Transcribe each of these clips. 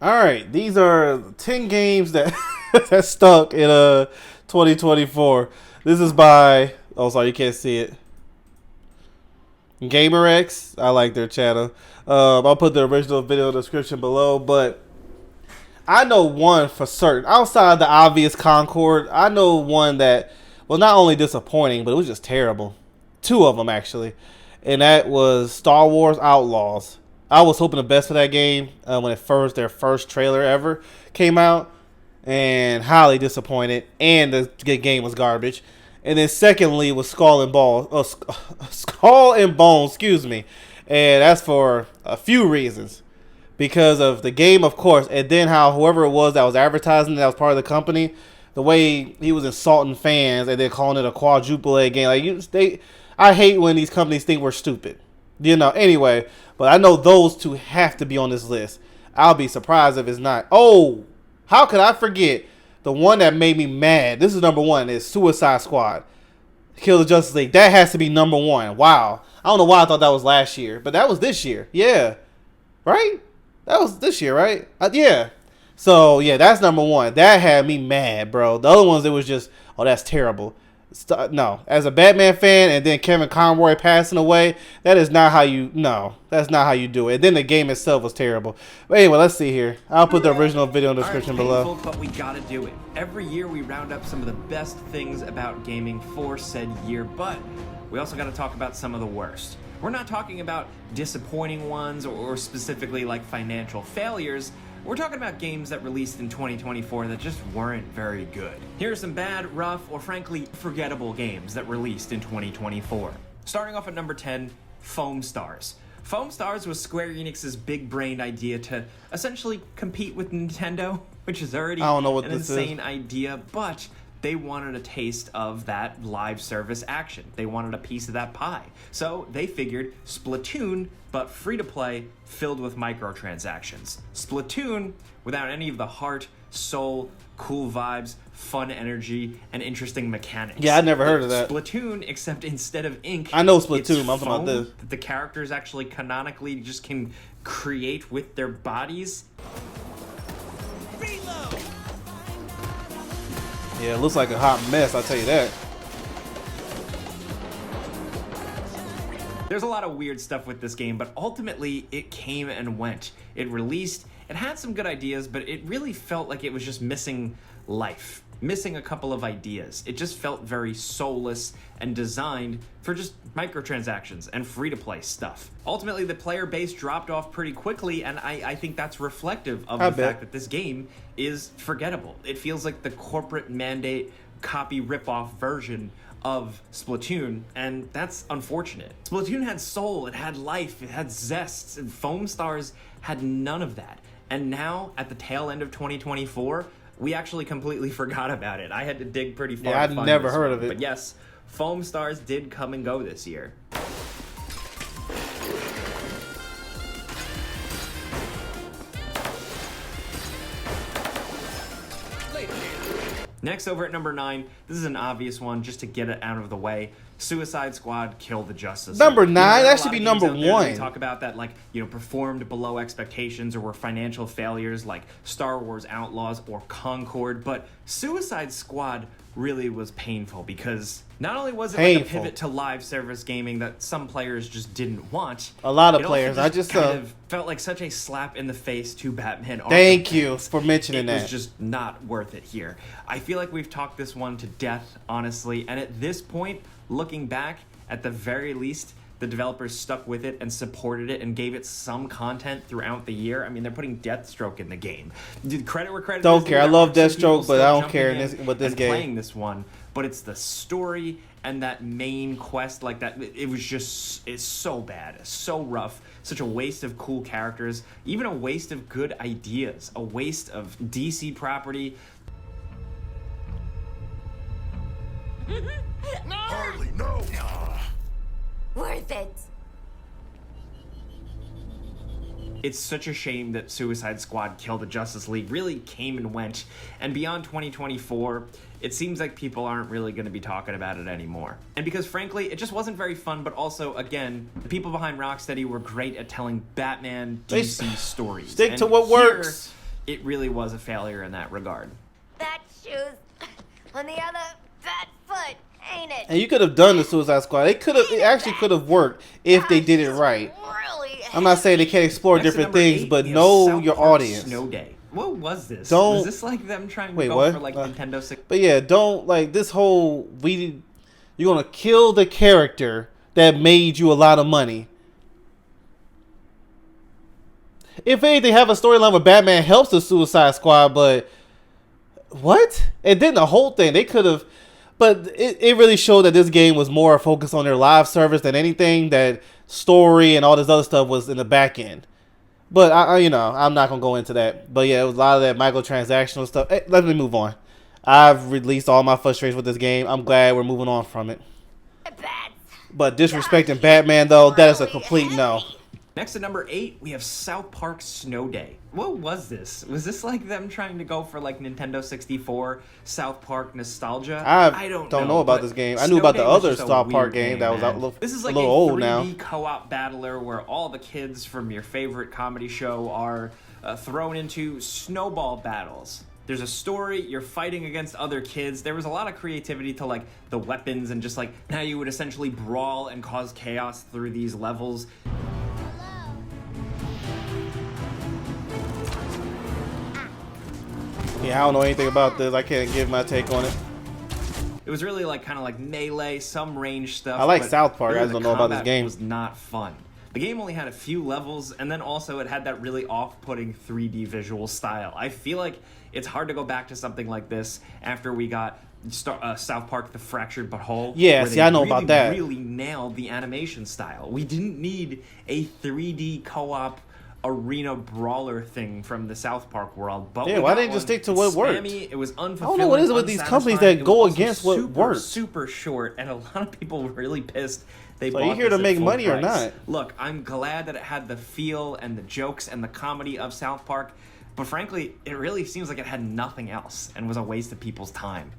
All right, these are 10 games that that stuck in 2024. This is by sorry, you can't see it. GamerX. I like their channel. I'll put the original video description below, but I know one for certain. Outside the obvious Concord, I know one that was not only disappointing, but it was just terrible. Two of them actually, and that was Star Wars Outlaws. I was hoping the best for that game when their first trailer ever came out, and highly disappointed. And the game was garbage. And then secondly was Skull and Bones. Excuse me, and that's for a few reasons. Because of the game, of course, and then how whoever it was that was advertising that was part of the company, the way he was insulting fans and then calling it a quadruple A game. I hate when these companies think we're stupid. Anyway, but I know those two have to be on this list. I'll be surprised if it's not. Oh, how could I forget the one that made me mad? This is number one. Is Suicide Squad. Kill the Justice League. That has to be number one. Wow. I don't know why I thought that was last year, but that was this year. Yeah. Right? That was this year, right? Yeah. So, yeah, that's number one. That had me mad, bro. The other ones, it was just, oh, that's terrible. No, as a Batman fan and then Kevin Conroy passing away, that's not how you do it. And then the game itself was terrible. But anyway, let's see here. I'll put the original video in the description below. But we gotta do it. Every year we round up some of the best things about gaming for said year, but we also gotta talk about some of the worst. We're not talking about disappointing ones or specifically like financial failures. We're talking about games that released in 2024 that just weren't very good. Here are some bad, rough, or frankly forgettable games that released in 2024. Starting off at number 10, Foam Stars. Foam Stars was Square Enix's big-brained idea to essentially compete with Nintendo, which is already an insane idea, but they wanted a taste of that live service action. They wanted a piece of that pie. So they figured Splatoon, but free-to-play, filled with microtransactions. Splatoon, without any of the heart, soul, cool vibes, fun energy, and interesting mechanics. Yeah, I never heard of that. Splatoon, except instead of ink, I know Splatoon. I'm talking about this. That the characters actually canonically just can create with their bodies. Yeah, it looks like a hot mess, I'll tell you that. There's a lot of weird stuff with this game, but ultimately it came and went. It released, it had some good ideas, but it really felt like it was just missing life, missing a couple of ideas. It just felt very soulless and designed for just microtransactions and free-to-play stuff. Ultimately, the player base dropped off pretty quickly, and I think that's reflective of the fact that this game is forgettable. It feels like the corporate mandate copy rip-off version of Splatoon, and that's unfortunate. Splatoon had soul, it had life, it had zest, and Foam Stars had none of that. And now, at the tail end of 2024, we actually completely forgot about it. I had to dig pretty far. Yeah, I'd never heard of it. But yes, Foam Stars did come and go this year. Next, over at number 9, this is an obvious one, just to get it out of the way. Suicide Squad, Kill the Justice League. Number 9? That should be number 1. We talk about that, like, performed below expectations or were financial failures, like Star Wars Outlaws or Concord. But Suicide Squad really was painful because not only was it like a pivot to live service gaming that some players just didn't want. A lot of players. I just kind of felt like such a slap in the face to Batman. Thank you for mentioning that. It was just not worth it here. I feel like we've talked this one to death, honestly, and at this point, looking back, at the very least, the developers stuck with it and supported it and gave it some content throughout the year. I mean, they're putting Deathstroke in the game. Credit where credit don't care. I love Deathstroke, but I don't care with this game. Playing this one, but it's the story and that main quest, like that. It's so bad, so rough, such a waste of cool characters, even a waste of good ideas, a waste of DC property. Harley, no! Worth it. It's such a shame that Suicide Squad Kill the Justice League really came and went, and beyond 2024, it seems like people aren't really going to be talking about it anymore. And because frankly, it just wasn't very fun, but also, again, the people behind Rocksteady were great at telling Batman DC stories. Stick to what works. it really was a failure in that regard. That shoe's on the other bad foot, ain't it? And you could have done the Suicide Squad. It actually could have worked if they did it right. Really I'm not saying they can't explore Next at different number things, 8, but we have know South your Park audience. Snow Day. What was this? Don't- Was this like them trying to Wait, go what? for like Nintendo 6? But yeah, don't like this whole you're gonna kill the character that made you a lot of money. If anything, have a storyline where Batman helps the Suicide Squad, but what? And then the whole thing, they could have, but it really showed that this game was more focused on their live service than anything. That story and all this other stuff was in the back end. But I'm not gonna go into that. But yeah, it was a lot of that microtransactional stuff. Hey, let me move on. I've released all my frustration with this game. I'm glad we're moving on from it. But disrespecting Batman, though, that is a complete no. Next at number 8, we have South Park Snow Day. What was this? Was this like them trying to go for like Nintendo 64 South Park nostalgia? I don't know about but this game. I knew Snow about Day the was other just a South Park weird game that was man. a This is little like a old 3D now. co-op battler where all the kids from your favorite comedy show are thrown into snowball battles. There's a story, you're fighting against other kids. There was a lot of creativity to like the weapons and just like how you would essentially brawl and cause chaos through these levels. Yeah, I don't know anything about this. I can't give my take on it. It was really like kind of like melee, some range stuff. I like but South Park. I really just don't the know about this combat game. was not fun. The game only had a few levels, and then also it had that really off-putting 3D visual style. I feel like it's hard to go back to something like this after we got South Park: The Fractured But Whole. Yeah, where see, they I know about that. Really nailed the animation style. We didn't need a 3D co-op arena brawler thing from the South Park world. But Yeah, why didn't they just stick to what worked? Spammy, it was unfulfilling. I don't know what is it with these companies that unsatisfying. go It was against also what works. Super short, and a lot of people were really pissed. They So bought you here this to at make full money or price. not? Look, I'm glad that it had the feel and the jokes and the comedy of South Park, but frankly, it really seems like it had nothing else and was a waste of people's time.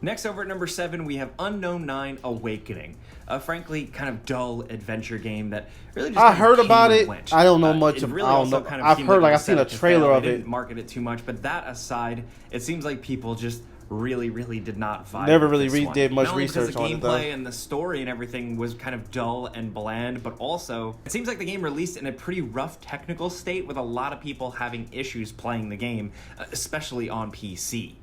Next, over at number 7, we have Unknown 9 Awakening. A frankly kind of dull adventure game that really just I kind of heard came about and it. went. I don't know much It of- really I don't also know. kind of I've seemed heard, like, it I've was seen set a up to trailer fail. of They it. didn't market it too much, but that aside, it seems like people just really did not vibe Never with really this one. did much Not only because research on it, the though. gameplay and the story and everything was kind of dull and bland, but also it seems like the game released in a pretty rough technical state with a lot of people having issues playing the game, especially on PC.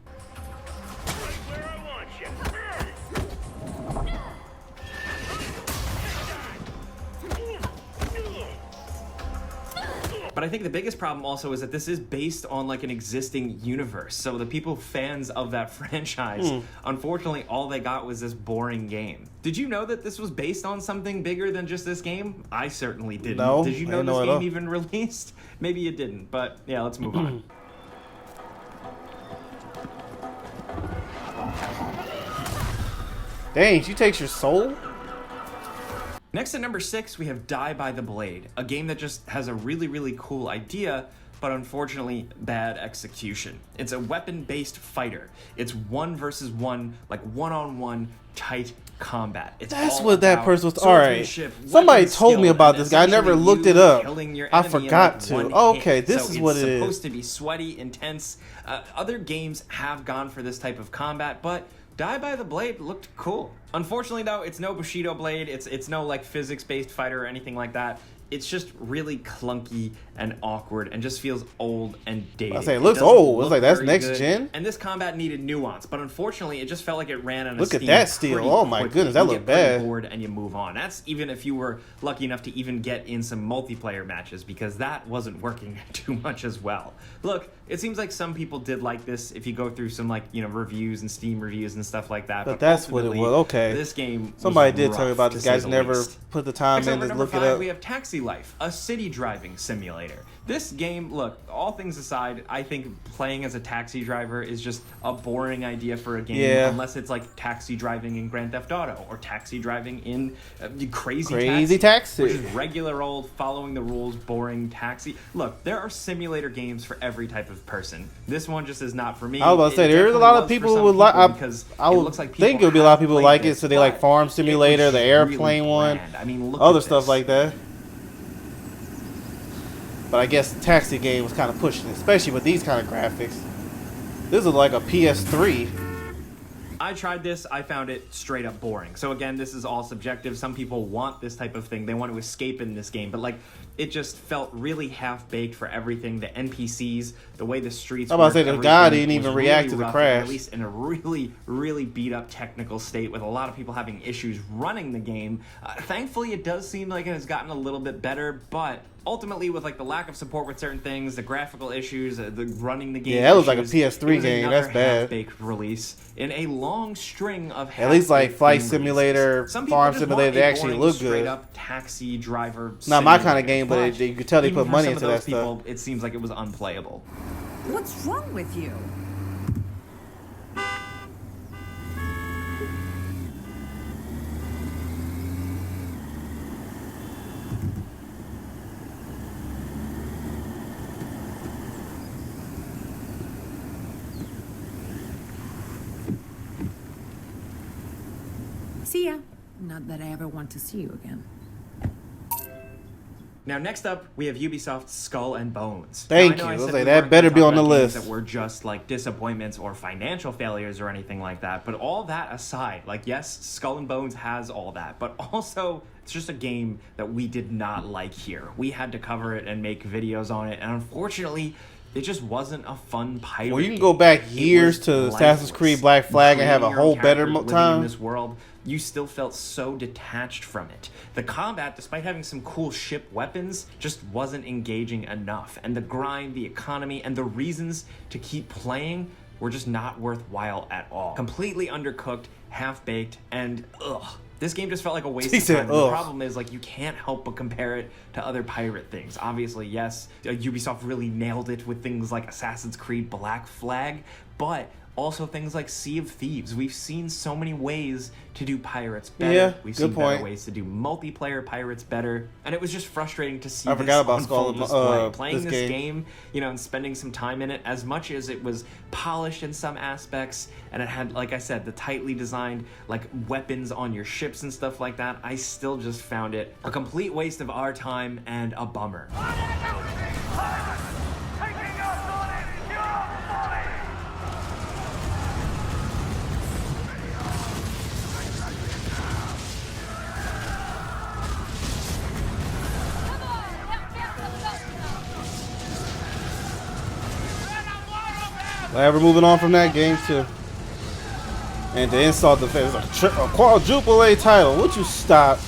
But I think the biggest problem also is that this is based on like an existing universe. So the people fans of that franchise, unfortunately, all they got was this boring game. Did you know that this was based on something bigger than just this game? I certainly didn't. No, Did you I know didn't know this at game all. even released? Maybe you didn't, but yeah, let's move on. Dang, she takes your soul? Next at number 6, we have Die by the Blade, a game that just has a really cool idea, but unfortunately bad execution. It's a weapon-based fighter. It's 1 versus 1, like one-on-one tight combat. It's That's all what that about person was. All right. swordsmanship, Somebody weapon told me skill, about and this guy. I never essentially looked it you up. killing your I enemy in, forgot like, to. one Okay, hit. this So is what it it's is. supposed to be sweaty, intense. Other games have gone for this type of combat, but Die by the Blade looked cool. Unfortunately, though, it's no Bushido blade. It's no like physics-based fighter or anything like that. It's just really clunky and awkward and just feels old and dated. I say it looks doesn't old. It's look like, that's very next good, gen? And this combat needed nuance, but unfortunately, it just felt like it ran on a Look at Steam that steel. pretty Oh my quickly. goodness, that You looked get pretty bad. bored and you move on. That's even if you were lucky enough to even get in some multiplayer matches, because that wasn't working too much as well. Look, it seems like some people did like this if you go through some reviews and Steam reviews and stuff like that. But that's what it ultimately, was. Okay. This game Somebody was did tell me rough, about to this. say Guys the never least. put the time Next in over to number look it 5, up. we have Taxi Life, a city driving simulator. This game, look, all things aside, I think playing as a taxi driver is just a boring idea for a game, unless it's like taxi driving in Grand Theft Auto or taxi driving in Crazy Taxi, which is regular old following the rules, boring taxi. Look, there are simulator games for every type of person. This one just is not for me. I was about to say there's a lot of people who would like. I would think it would be a lot of people who like it, so they like Farm Simulator, the airplane really one, I mean, other stuff like that. But I guess the taxi game was kind of pushing it, especially with these kind of graphics. This is like a PS3. I tried this, I found it straight up boring. So again, this is all subjective. Some people want this type of thing. They want to escape in this game. But like, it just felt really half-baked for everything. The NPCs, the way the streets I'm about to say, the guy didn't even react to the crash. At least in a really, really beat-up technical state with a lot of people having issues running the game. Thankfully, it does seem like it has gotten a little bit better, but ultimately, with like the lack of support with certain things, the graphical issues, the running the game, that was like a PS3 game. That's bad. Half-baked release in a long string of at least like Flight Simulator, Farm Simulator, they actually look good. Straight up taxi driver. Not my kind of game, but you could tell they put money into that stuff. It seems like it was unplayable. What's wrong with you? See ya. Not that I ever want to see you again. Now, next up, we have Ubisoft's Skull and Bones. Thank you. I was like, that better be on the list. That were just like disappointments or financial failures or anything like that. But all that aside, like, yes, Skull and Bones has all that, but also it's just a game that we did not like here. We had to cover it and make videos on it, and unfortunately, it just wasn't a fun pirate. Well, you can go back years to Assassin's Creed Black Flag and have a whole better time. In this world, you still felt so detached from it. The combat, despite having some cool ship weapons, just wasn't engaging enough. And the grind, the economy, and the reasons to keep playing were just not worthwhile at all. Completely undercooked, half-baked, and ugh. This game just felt like a waste of time. The problem is, like, you can't help but compare it to other pirate things. Obviously, yes, Ubisoft really nailed it with things like Assassin's Creed Black Flag, but also things like Sea of Thieves. We've seen so many ways to do pirates better. Yeah, We've seen better ways to do multiplayer pirates better. And it was just frustrating to see this on full display. Playing this game, you know, and spending some time in it, as much as it was polished in some aspects, and it had, like I said, the tightly designed, like, weapons on your ships and stuff like that, I still just found it a complete waste of our time and a bummer. Glad we're moving on from that game too. And to insult the face, a quadruple A title. Would you stop?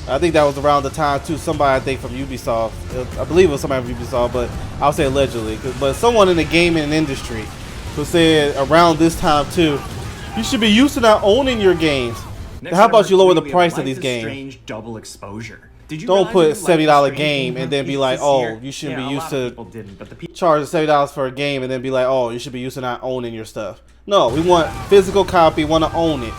I think that was around the time too. Somebody, I think from Ubisoft, I believe it was somebody from Ubisoft, but I'll say allegedly. But someone in the gaming industry who said around this time too, you should be used to not owning your games. Now, how about you lower the price of these games? Strange double exposure. Don't put a $70 game and then be like, oh, you shouldn't be used to charge $70 for a game and then be like, oh, you should be used to not owning your stuff. No, we want physical copy, want to own it.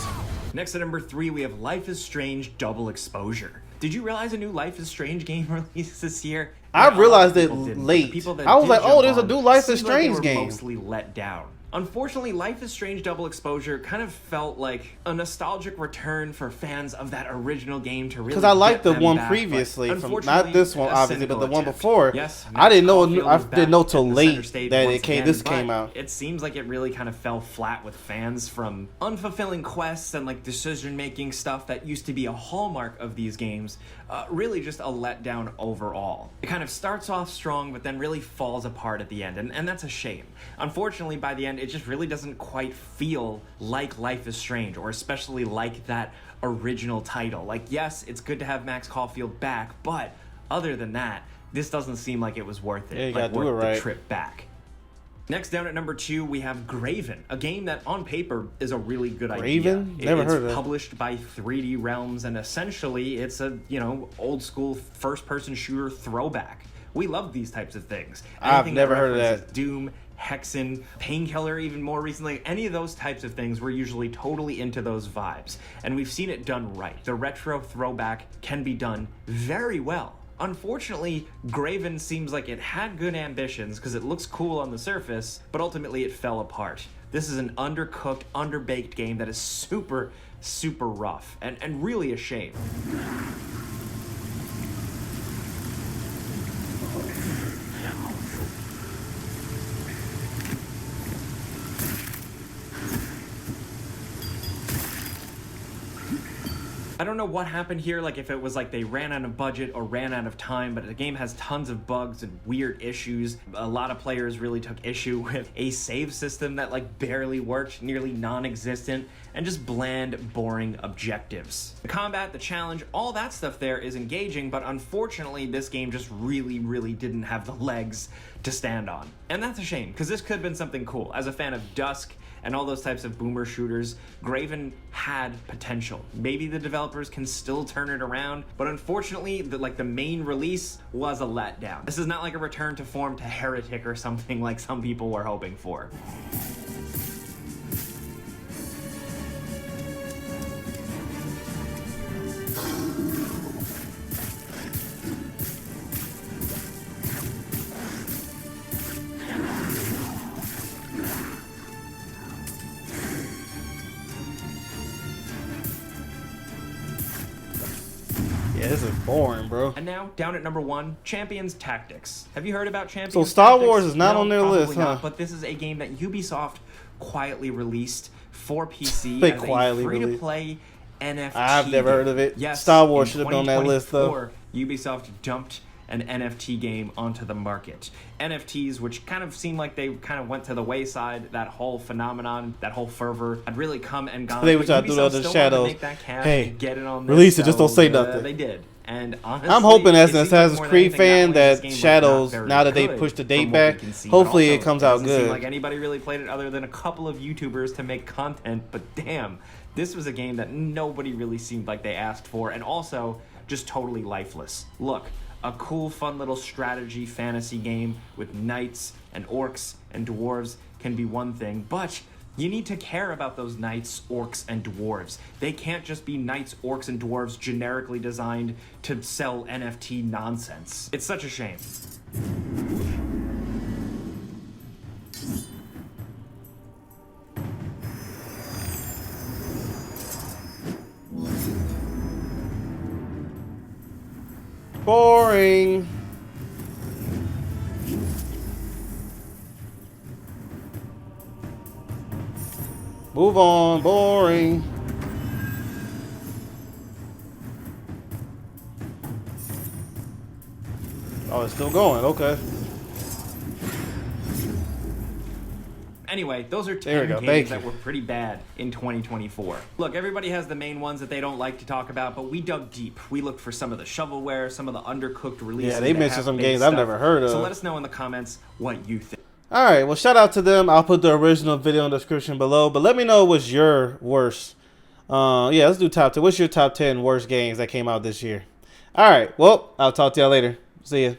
Next at number 3, we have Life is Strange Double Exposure. Did you realize a new Life is Strange game released this year? I realized it late. I was like, oh, there's a new Life is Strange game. Mostly let down. Unfortunately, Life is Strange Double Exposure kind of felt like a nostalgic return for fans of that original game to really. Because I liked the one previously, from not this one obviously, but the one before. Yes, I didn't know till late that this came out. It seems like it really kind of fell flat with fans from unfulfilling quests and like decision-making stuff that used to be a hallmark of these games. Really just a letdown overall. It kind of starts off strong, but then really falls apart at the end, and that's a shame. Unfortunately, by the end, it just really doesn't quite feel like Life is Strange, or especially like that original title. Like, yes, it's good to have Max Caulfield back, but other than that, this doesn't seem like it was worth it. Yeah, you gotta do it right. The trip back. Next, down at number 2, we have Graven, a game that on paper is a really good Graven? idea. Never heard of it. It's published by 3D Realms, and essentially it's a, old school first-person shooter throwback. We love these types of things. I've never heard of references that. Doom, Hexen, Painkiller, even more recently, any of those types of things, we're usually totally into those vibes. And we've seen it done right. The retro throwback can be done very well. Unfortunately, Graven seems like it had good ambitions because it looks cool on the surface, but ultimately it fell apart. This is an undercooked, underbaked game that is super, super rough and really a shame. I don't know what happened here, like if it was like they ran out of budget or ran out of time, but the game has tons of bugs and weird issues. A lot of players really took issue with a save system that like barely worked, nearly non-existent, and just bland, boring objectives. The combat, the challenge, all that stuff there is engaging, but unfortunately this game just really, really didn't have the legs to stand on. And that's a shame, because this could have been something cool. As a fan of Dusk and all those types of boomer shooters, Graven had potential. Maybe the developers can still turn it around, but unfortunately, the main release was a letdown. This is not like a return to form to Heretic or something like some people were hoping for. Yeah, this is boring, bro. And now, down at number 1, Champions Tactics. Have you heard about Champions So Tactics? Star Wars is not No, on their probably list, huh? not, but this is a game that Ubisoft quietly released for PC They as quietly a free-to-play NFT. I've never heard of it. Yes, Star Wars in should have been on that list, though. 2024, Ubisoft dumped an NFT game onto the market. NFTs, which kind of seemed like they kind of went to the wayside, that whole phenomenon, that whole fervor, had really come and gone. They were trying to do it Ubisoft under the still wanted to shadows. make that cash Hey, and get it on release this, it, just don't say so, nothing. They did. And honestly, I'm hoping as it an seems like Assassin's more than Creed anything, fan not only is this that game, like, Shadows, not very now that they good pushed the date from what we back, can see, hopefully but it also comes out doesn't seem good. like anybody really played it other than a couple of YouTubers to make content, but damn, this was a game that nobody really seemed like they asked for, and also just totally lifeless. Look, a cool, fun little strategy fantasy game with knights and orcs and dwarves can be one thing, but you need to care about those knights, orcs, and dwarves. They can't just be knights, orcs, and dwarves generically designed to sell NFT nonsense. It's such a shame. Boring. Move on. Boring. Oh, it's still going. Okay. Anyway, those are There we 10 go. games Thank that you. were pretty bad in 2024. Look, everybody has the main ones that they don't like to talk about, but we dug deep. We looked for some of the shovelware, some of the undercooked releases. Yeah, they that mentioned have some big games I've stuff. never heard of. So let us know in the comments what you think. All right. Well, shout out to them. I'll put the original video in the description below. But let me know what's your worst. Yeah, let's do top 10. What's your top 10 worst games that came out this year? All right. Well, I'll talk to y'all later. See ya.